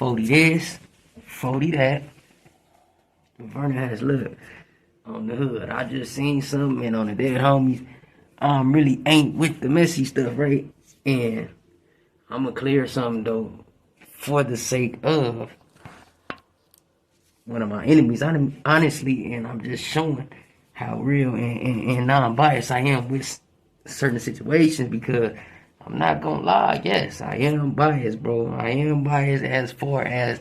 40 this, 40 that. Vernon has look on the hood. I just seen something and on the dead homies. Really ain't with the messy stuff, right? And I'm gonna clear something though for the sake of one of my enemies, honestly, and I'm just showing how real and non-biased I am with certain situations, because I'm not gonna lie, yes, I am biased, bro. I am biased as far as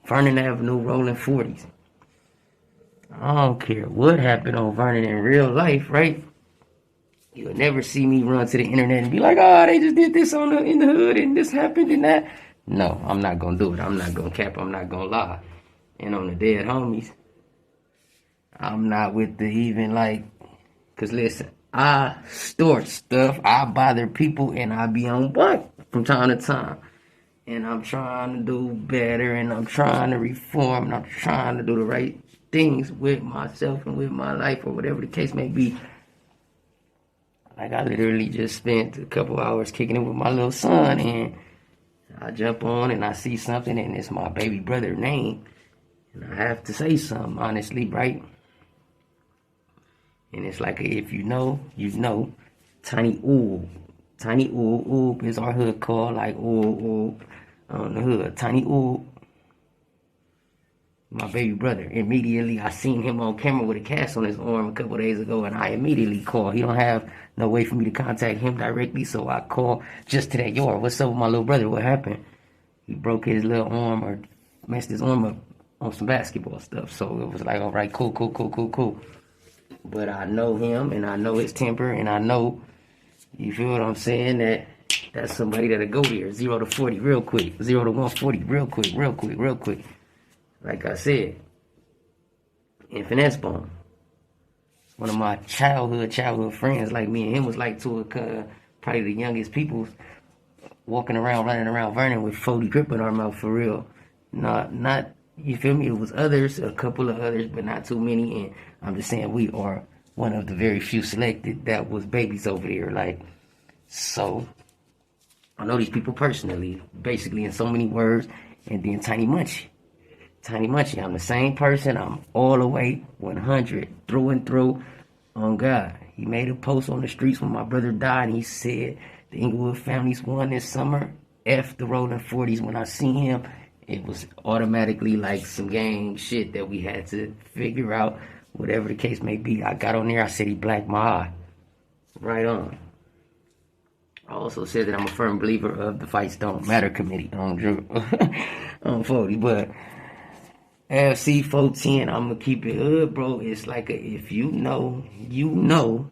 Vernon Avenue rolling 40s. I don't care what happened on Vernon in real life, right? You'll never see me run to the internet and be like, oh, they just did this in the hood and this happened and that. No, I'm not gonna do it. I'm not gonna cap. I'm not gonna lie. And on the dead homies, I'm not with the even like, cause listen, I store stuff, I bother people, and I be on buck from time to time. And I'm trying to do better, and I'm trying to reform, and I'm trying to do the right things with myself and with my life, or whatever the case may be. Like, I literally just spent a couple hours kicking it with my little son, and I jump on and I see something, and it's my baby brother's name. And I have to say something, honestly, right? And it's like, if you know, you know. Tiny oowoo. Tiny oowoo is our hood call, like oowoo on the hood. Tiny oowoo. My baby brother. Immediately, I seen him on camera with a cast on his arm a couple days ago, and I immediately called. He don't have no way for me to contact him directly, so I called just to that yard. What's up with my little brother? What happened? He broke his little arm or messed his arm up on some basketball stuff. So it was like, all right, cool. But I know him, and I know his temper, and I know, you feel what I'm saying, that's somebody that'll go there 0 to 40 real quick, 0 to 140 real quick. Like I said, Infinite Sbone. One of my childhood friends, like me and him was like probably the youngest people running around Vernon with 40 grip in our mouth for real. Not, you feel me? It was others, a couple of others, but not too many. And I'm just saying we are one of the very few selected that was babies over there. Like, so I know these people personally, basically in so many words. And then Tiny Munchie, I'm the same person. I'm all the way 100 through and through on God. He made a post on the streets when my brother died, and he said the Inglewood families won this summer. F the rolling 40s. When I seen him, it was automatically like some game shit that we had to figure out, whatever the case may be. I got on there, I said he blacked my eye. Right on. I also said that I'm a firm believer of the Fights Don't Matter committee on 40, but FC 410, I'm gonna keep it hood, bro. It's like if you know, you know.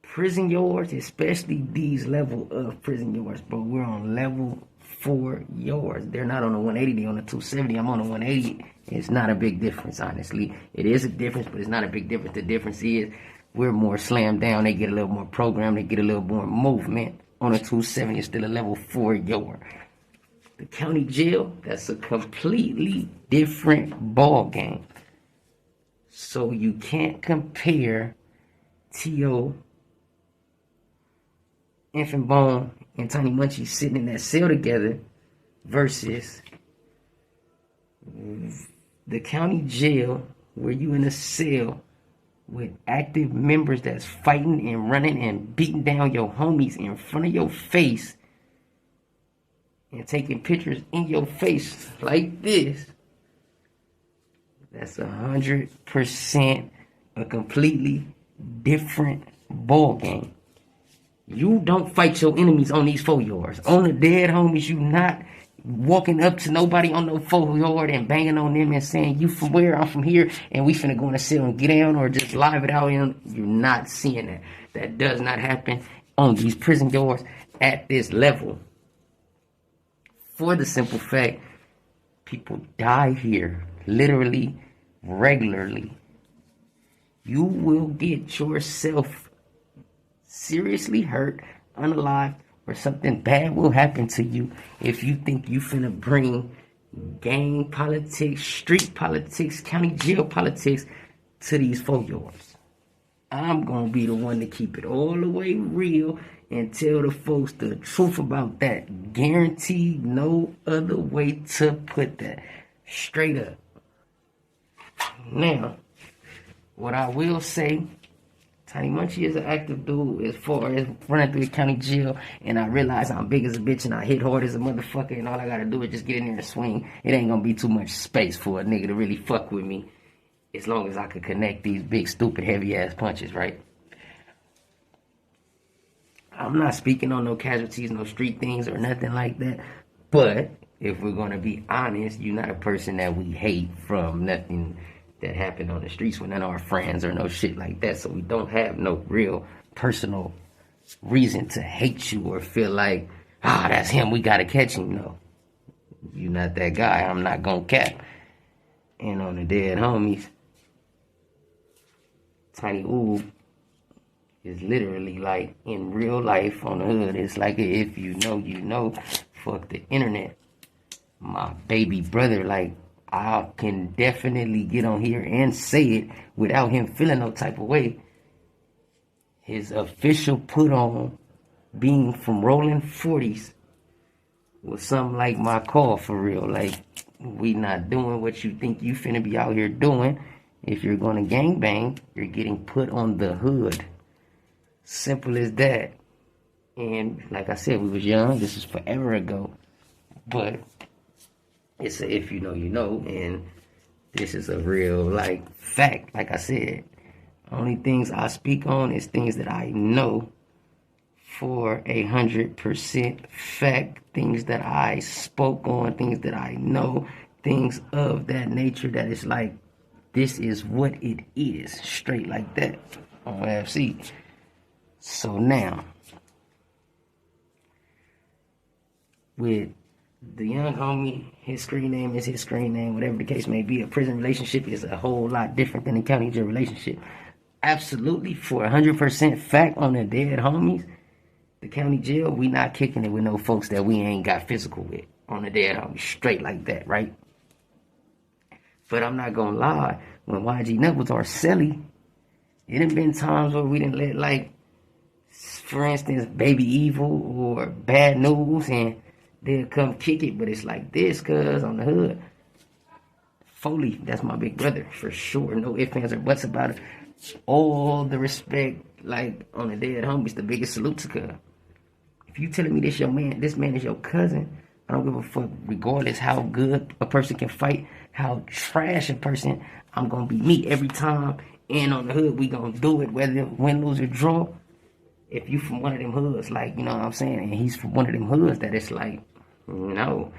Prison yards, especially these level of prison yards, bro. We're on level 4 yards. They're not on the 180, they're on the 270. I'm on the 180. It's not a big difference, honestly. It is a difference, but it's not a big difference. The difference is we're more slammed down. They get a little more program. They get a little more movement. On a 270, it's still a level 4 yard. The county jail, that's a completely different ball game. So you can't compare T.O., Infant Bone, and Tiny Munchie sitting in that cell together versus the county jail where you in a cell with active members that's fighting and running and beating down your homies in front of your face and taking pictures in your face like this. That's 100% a completely different ball game. You don't fight your enemies on these 4 yards. On the dead homies, you not walking up to nobody on no 4 yard and banging on them and saying, you from where? I'm from here, and we finna go in the cell and get down, or just live it out. You're not seeing that. That does not happen on these prison yards at this level. For the simple fact, people die here, literally, regularly. You will get yourself seriously hurt, unalived, or something bad will happen to you if you think you finna bring gang politics, street politics, county jail politics to these 4 yards. I'm gonna be the one to keep it all the way real and tell the folks the truth about that. Guaranteed, no other way to put that. Straight up. Now, what I will say, Tiny Munchie is an active dude as far as running through the county jail, and I realize I'm big as a bitch and I hit hard as a motherfucker, and all I gotta do is just get in there and swing. It ain't gonna be too much space for a nigga to really fuck with me, as long as I can connect these big, stupid, heavy-ass punches, right? I'm not speaking on no casualties, no street things, or nothing like that, but if we're gonna be honest, you're not a person that we hate from nothing that happened on the streets with none of our friends or no shit like that. So we don't have no real personal reason to hate you or feel like, that's him, we gotta catch him. No, you're not that guy. I'm not gonna cap. And on the dead homies, Tiny Oowoo is literally like in real life on the hood. It's like if you know, you know. Fuck the internet. My baby brother, like, I can definitely get on here and say it without him feeling no type of way. His official put on being from rolling 40s was something like my call for real. Like, we not doing what you think you finna be out here doing. If you're gonna gangbang, you're getting put on the hood. Simple as that. And like I said, we was young. This is forever ago. But it's a if you know, you know, and this is a real, like, fact. Like I said, only things I speak on is things that I know for 100% fact. Things that I spoke on, things that I know, things of that nature that is like, this is what it is, straight like that on FC. So now, with the young homie, his screen name is his screen name, whatever the case may be. A prison relationship is a whole lot different than a county jail relationship. Absolutely, for 100% fact on the dead homies, the county jail, we not kicking it with no folks that we ain't got physical with on the dead homies, straight like that, right? But I'm not gonna lie, when YG Nut was our celly, it done been times where we didn't let, like, for instance, Baby Evil or Bad News, and they'll come kick it, but it's like this, cuz on the hood. Foley, that's my big brother, for sure. No ifs, ands, or buts about it. All the respect, like, on the dead homies, the biggest salute to cuz. If you telling me this man is your cousin, I don't give a fuck, regardless how good a person can fight, how trash a person, I'm gonna be me every time. And on the hood, we gonna do it, whether win, lose, or draw. If you from one of them hoods, like, you know what I'm saying, and he's from one of them hoods that it's like, no,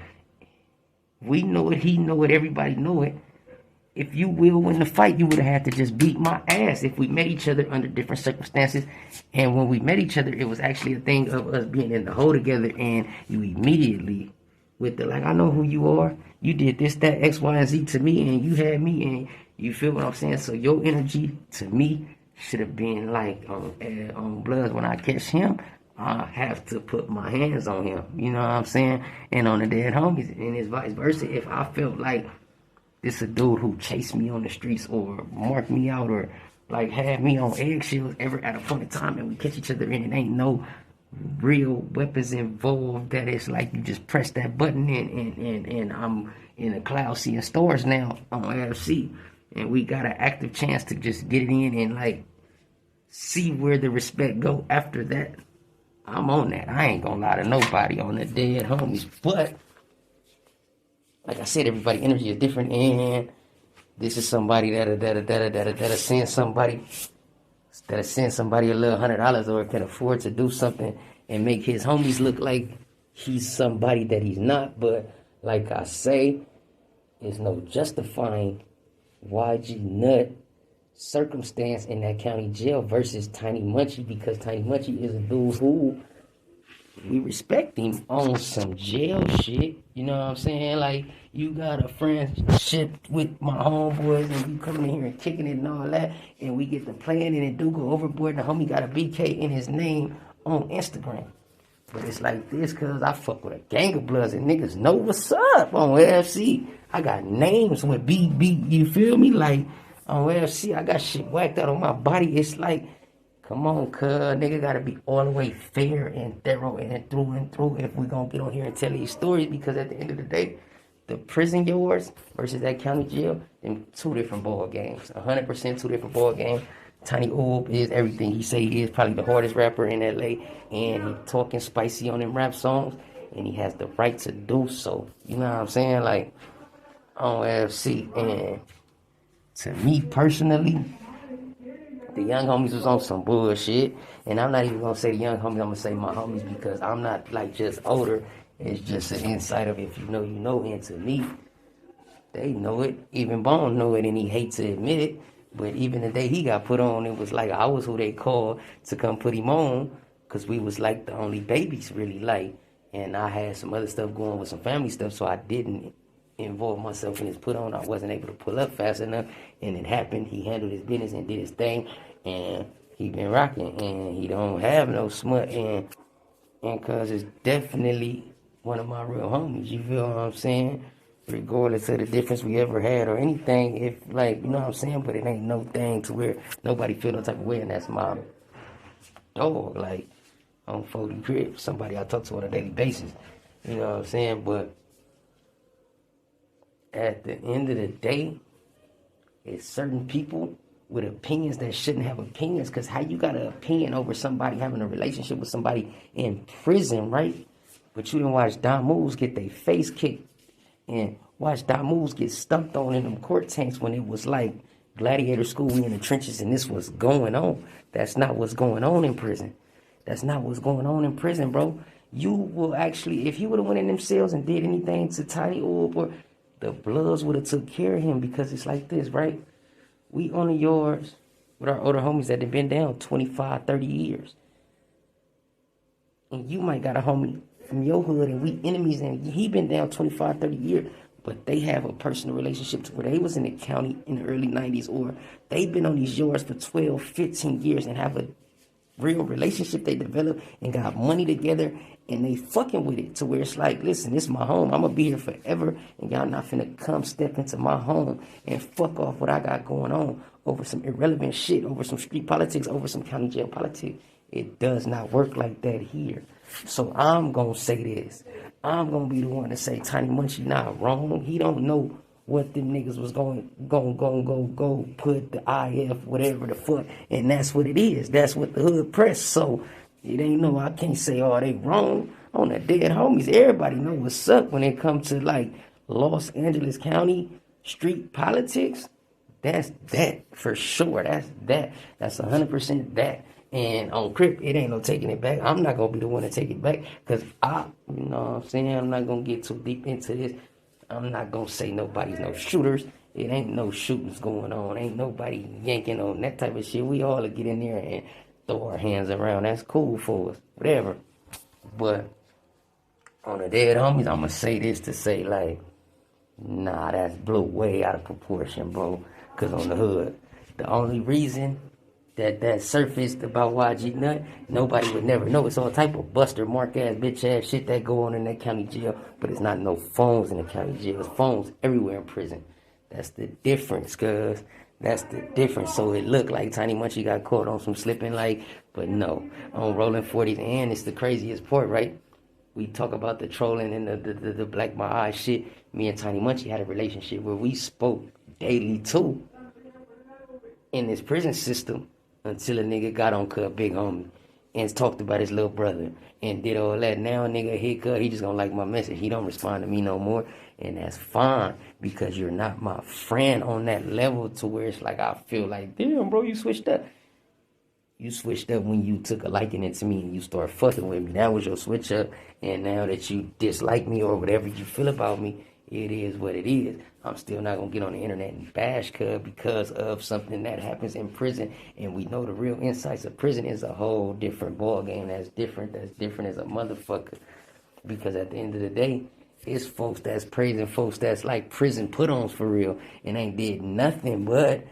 we know it, he know it, everybody know it. If you will win the fight, you would have had to just beat my ass if we met each other under different circumstances. And when we met each other, it was actually a thing of us being in the hole together, and you immediately, with the, like, I know who you are, you did this, that, X, Y, and Z to me, and you had me, and you feel what I'm saying? So your energy to me should have been like on Bloods. When I catch him, I have to put my hands on him. You know what I'm saying? And on the dead homies, and it's vice versa. If I felt like this a dude who chased me on the streets or marked me out or like had me on eggshells ever at a point in time, and we catch each other and it ain't no real weapons involved, that it's like you just press that button and I'm in a cloud seeing stars now on AFC. And we got an active chance to just get it in and, like, see where the respect go after that. I'm on that. I ain't gonna lie to nobody on the dead homies. But, like I said, everybody's energy is different. And this is somebody that'll send somebody a little $100 or can afford to do something and make his homies look like he's somebody that he's not. But, like I say, there's no justifying YG Nut circumstance in that county jail versus Tiny Munchie, because Tiny Munchie is a dude who we respect him on some jail shit. You know what I'm saying? Like, you got a friendship with my homeboys and you coming in here and kicking it and all that, and we get to playing and it do go overboard, and the homie got a BK in his name on Instagram. But it's like this, cause I fuck with a gang of Bloods and niggas know what's up on FC. I got names with BB, you feel me? Like, on FC, I got shit whacked out on my body. It's like, Come on, cuz. Nigga gotta be all the way fair and thorough and through if we gonna get on here and tell these stories, because at the end of the day, the prison yours versus that county jail, them two different ball games. 100% two different ball games. Tiny Oowoo is everything he say he is, probably the hardest rapper in LA, and he talking spicy on them rap songs, and he has the right to do so. You know what I'm saying? Like, on FC. And to me personally, the young homies was on some bullshit. And I'm not even gonna say the young homies, I'm gonna say my homies, because I'm not like just older. It's just an insight of, if you know, you know. And to me, they know it. Even Bone know it, and he hates to admit it. But even the day he got put on, it was like I was who they called to come put him on, because we was like the only babies really, like. And I had some other stuff going with some family stuff, so I didn't involve myself in his put on. I wasn't able to pull up fast enough, and it happened. He handled his business and did his thing, and he been rocking, and he don't have no smut, and cause it's definitely one of my real homies. You feel what I'm saying? Regardless of the difference we ever had or anything, if, like, you know what I'm saying, but it ain't no thing to where nobody feel no type of way, and that's my dog. Like, on 40 crib, somebody I talk to on a daily basis. You know what I'm saying? But at the end of the day, it's certain people with opinions that shouldn't have opinions. Because how you got an opinion over somebody having a relationship with somebody in prison, right? But you didn't watch Don Moves get their face kicked and watch Don Moves get stumped on in them court tanks when it was like gladiator school, we in the trenches, and this was going on. That's not what's going on in prison. That's not what's going on in prison, bro. You will actually, if he would have went in them cells and did anything to Tiny Oowoo, or the Bloods would have took care of him, because it's like this, right? We on the yards with our older homies that have been down 25, 30 years. And you might got a homie from your hood and we enemies, and he been down 25, 30 years, but they have a personal relationship to where they was in the county in the early 90s, or they've been on these yards for 12, 15 years and have a real relationship they developed and got money together, and they fucking with it to where it's like, listen, this is my home. I'm gonna be here forever, and y'all not finna come step into my home and fuck off what I got going on over some irrelevant shit, over some street politics, over some county jail politics. It does not work like that here. So I'm gonna say this. I'm gonna be the one to say Tiny Munchie not wrong. He don't know what them niggas was going put the IF whatever the fuck, and that's what it is. That's what the hood press. So it ain't no, I can't say, oh, they wrong on the dead homies. Everybody know what's up when it comes to like Los Angeles County street politics. That's that for sure. That's that. That's 100% that. And on Crip, it ain't no taking it back. I'm not gonna be the one to take it back, because you know what I'm saying, I'm not gonna get too deep into this. I'm not gonna say nobody's no shooters. It ain't no shootings going on. Ain't nobody yanking on that type of shit. We all get in there and throw our hands around. That's cool for us, whatever. But on the dead homies, I'ma say this to say, like, nah, that's blew way out of proportion, bro. Cause on the hood, the only reason that surfaced about YG Nut, nobody would never know. It's all type of buster, mark ass, bitch ass shit that go on in that county jail, but it's not no phones in the county jail. It's phones everywhere in prison. That's the difference, cuz. That's the difference. So it looked like Tiny Munchie got caught on some slipping, like, but no. On Rolling 40s, and it's the craziest part, right? We talk about the trolling and the black my eye shit. Me and Tiny Munchie had a relationship where we spoke daily too in this prison system, until a nigga got on Cub Big Homie and talked about his little brother and did all that. Now a nigga hit Cub, he just gonna like my message. He don't respond to me no more, and that's fine, because you're not my friend on that level to where it's like I feel like, damn, bro, you switched up. You switched up when you took a liking to me and you start fucking with me. That was your switch up, and now that you dislike me or whatever you feel about me, it is what it is. I'm still not gonna get on the internet and bash Cub because of something that happens in prison, and we know the real insights of prison is a whole different ball game. That's different as a motherfucker. Because at the end of the day, it's folks that's praising folks that's like prison put-ons for real and ain't did nothing, but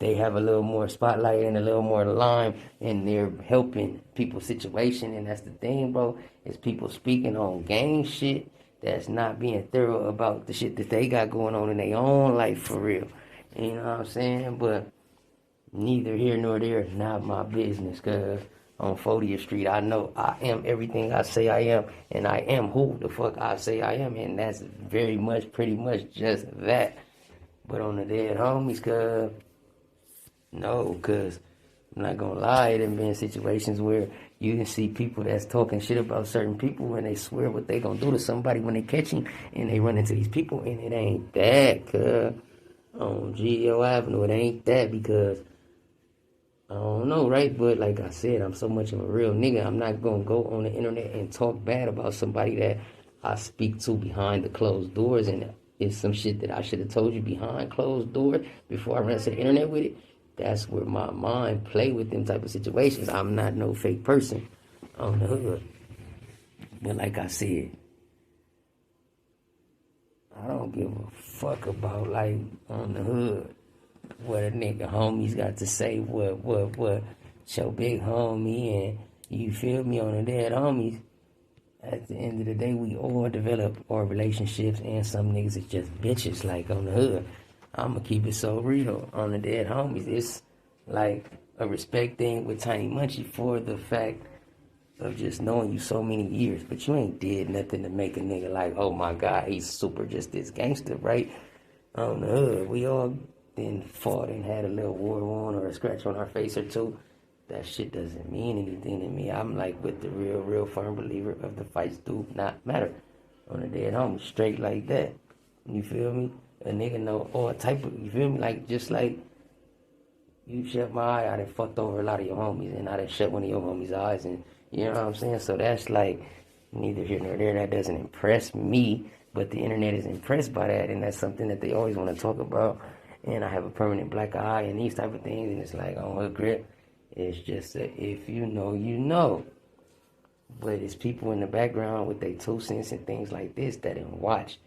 they have a little more spotlight and a little more lime, and they're helping people's situation. And that's the thing, bro, is people speaking on gang shit that's not being thorough about the shit that they got going on in their own life for real. You know what I'm saying? But Neither here nor there, not my business, cuz on 40th Street, I know I am everything I say I am, and I am who the fuck I say I am, and that's very much, pretty much just that. But on the dead homies, cuz, no, cuz I'm not gonna lie, it done been situations where you can see people that's talking shit about certain people and they swear what they gonna do to somebody when they catch him, and they run into these people, and it ain't that, cuz. On GEO Avenue, it ain't that, because I don't know, right? But like I said, I'm so much of a real nigga. I'm not gonna go on the internet and talk bad about somebody that I speak to behind the closed doors, and it's some shit that I should have told you behind closed doors before I ran to the internet with it. That's where my mind play with them type of situations. I'm not no fake person on the hood. But like I said, I don't give a fuck about, like, on the hood what a nigga homies got to say, what your big homie, and you feel me, on the dead homies. At the end of the day, we all develop our relationships, and some niggas is just bitches, like, on the hood. I'ma keep it so real on the dead homies. It's like a respect thing with Tiny Munchie for the fact of just knowing you so many years, but you ain't did nothing to make a nigga like, oh my God, he's super just this gangster, right? On the hood, we all then fought and had a little war on or a scratch on our face or two. That shit doesn't mean anything to me. I'm like with the real firm believer of the fights do not matter. On a dead homie, straight like that. You feel me? A nigga know all type of, you feel me? Like, just like you shut my eye, I done fucked over a lot of your homies, and I done shut one of your homies' eyes, and you know what I'm saying? So that's like neither here nor there. That doesn't impress me, but the internet is impressed by that, and that's something that they always want to talk about. And I have a permanent black eye and these type of things, and it's like on her grip. It's just that if you know, you know. But it's people in the background with their 2 cents and things like this that didn't watch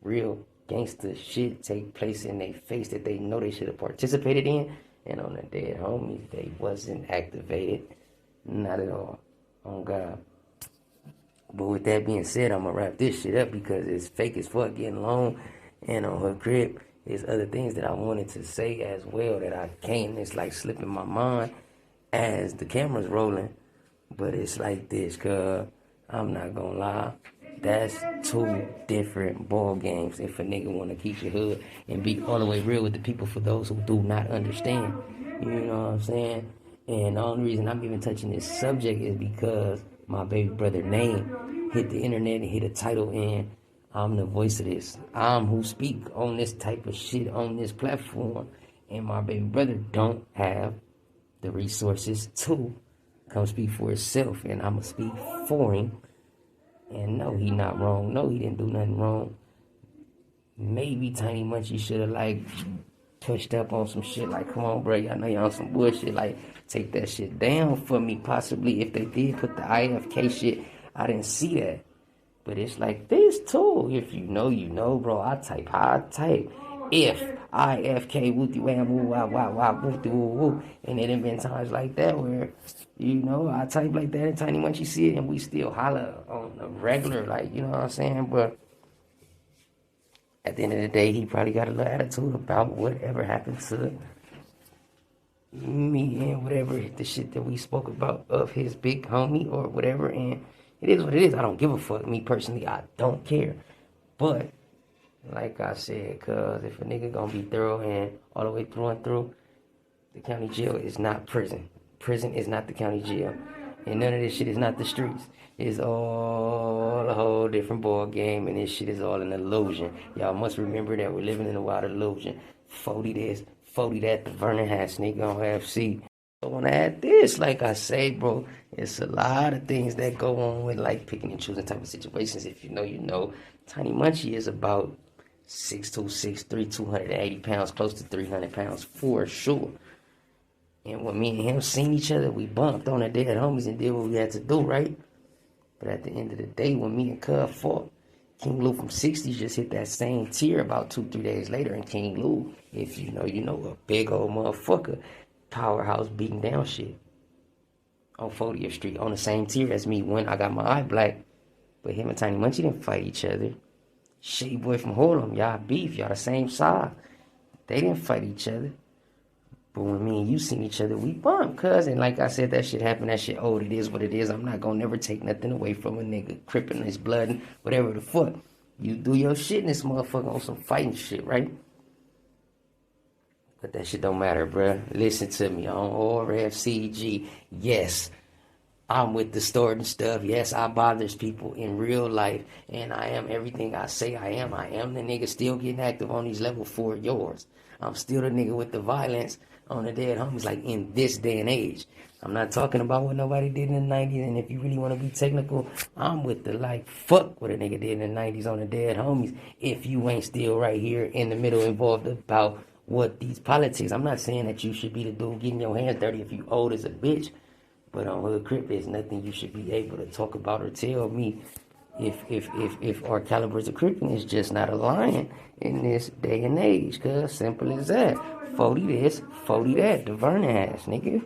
real gangster shit take place in their face that they know they should have participated in. And on the dead homies, they wasn't activated. Not at all. On God. But with that being said, I'm gonna wrap this shit up because it's fake as fuck getting long. And on her crib, there's other things that I wanted to say as well that I can't. It's like slipping my mind as the camera's rolling. But it's like this, cuz I'm not gonna lie. That's 2 different ball games if a nigga wanna keep your hood and be all the way real with the people for those who do not understand. You know what I'm saying? And the only reason I'm even touching this subject is because my baby brother name hit the internet and hit a title, and I'm the voice of this. I'm who speak on this type of shit on this platform. And my baby brother don't have the resources to come speak for himself, and I'ma speak for him. And no, he not wrong. No, he didn't do nothing wrong. Maybe Tiny Munchie should have like pushed up on some shit like, come on, bro, y'all know y'all on some bullshit, like take that shit down for me. Possibly if they did put the IFK shit, I didn't see that. But it's like this too. If you know, you know, bro. I type how I type. If IFK wooty wham woo wah wah wah wooty woo woo. And it done been times like that where, you know, I type like that and Tiny Munchie see it and we still holler on a regular, like, you know what I'm saying? But at the end of the day, he probably got a little attitude about whatever happened to me and whatever the shit that we spoke about of his big homie or whatever. And it is what it is. I don't give a fuck. Me personally, I don't care. But like I said, cuz if a nigga gonna be thorough and all the way through and through, the county jail is not prison. Prison is not the county jail. And none of this shit is not the streets. It's all a whole different ball game, and this shit is all an illusion. Y'all must remember that we're living in a wild illusion. 40 this, 40 that, the Vernon hat snake gonna have C. I wanna add this, like I say, bro, it's a lot of things that go on with like picking and choosing type of situations. If you know, you know. Tiny Munchie is about 6'2", 6'3", 280 pounds, close to 300 pounds for sure. And when me and him seen each other, we bumped on the dead homies and did what we had to do, right? But at the end of the day, when me and Cub fought, King Lou from 60 just hit that same tier about 2-3 days later. And King Lou, if you know, a big old motherfucker, powerhouse beating down shit on 40th Street on the same tier as me when I got my eye black. But him and Tiny Munchie didn't fight each other. Shady Boy from Harlem, y'all beef, y'all the same side. They didn't fight each other. But when me and you seen each other, we bumped, cuz. And like I said, that shit happened. That shit old. It is what it is. I'm not gonna never take nothing away from a nigga. Crippin' his blood and whatever the fuck. You do your shit in this motherfucker on some fighting shit, right? But that shit don't matter, bruh. Listen to me on RFCG. Yes, I'm with the distorting stuff. Yes, I bothers people in real life. And I am everything I say I am. I am the nigga still getting active on these level 4 yours. I'm still the nigga with the violence on the dead homies, like in this day and age. I'm not talking about what nobody did in the 90s. And if you really want to be technical, I'm with the like, fuck what a nigga did in the 90s on the dead homies. If you ain't still right here in the middle involved about what these politics. I'm not saying that you should be the dude getting your hands dirty if you old as a bitch. But on Hood Crip, there's nothing you should be able to talk about or tell me if our calibers of cripping is just not aligning in this day and age. Cause simple as that. 40 this, 40 that. The Vernon ass, nigga.